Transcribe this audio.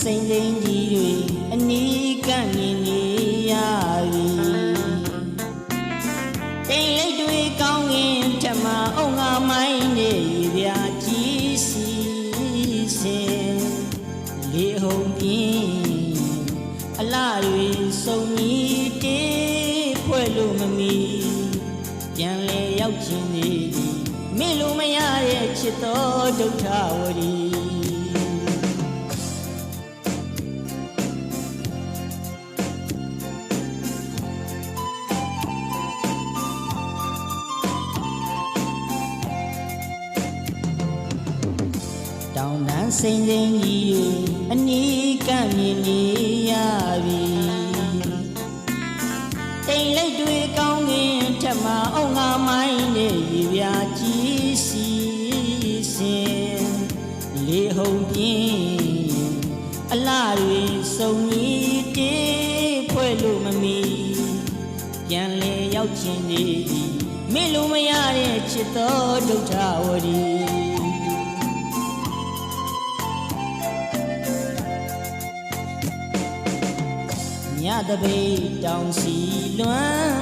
စိမ့်စိမ့်ကြီးတွေအနီးကပ်နေနေရပြီတိမ်လိပ်တွေကောင်းကင်ထက်မှာအုံငါမိုင်းနေပြာကြီးစီစင်လေဟုန်ပြင်းအလားတွေစုံကြီးတေးဖွဲ့လို့မမီပြန်လေရောက်ခြင်းနေသည်မေ့လို့မရတဲ့ချစ်တော်ဒုက္ခဝရီတောင်တန်းစိမ့်စိမ့်ကြီးအနီးကပ်နေနေရပြီတိမ်လိပ်တွေကောင်းကင်ထက်မှာအုံငါမိုင်းနေပြာကြီးစီစင်လေဟုန်ပြင်းအလားတွေစုံကြီးတေးဖွဲ့လို့မမီပြန်လေရောက်ခြင်းနေသည်မေ့လို့မရတဲ့ချစ်တော်ဒုက္ခဝရီညတပိတောင်စီလွမ်း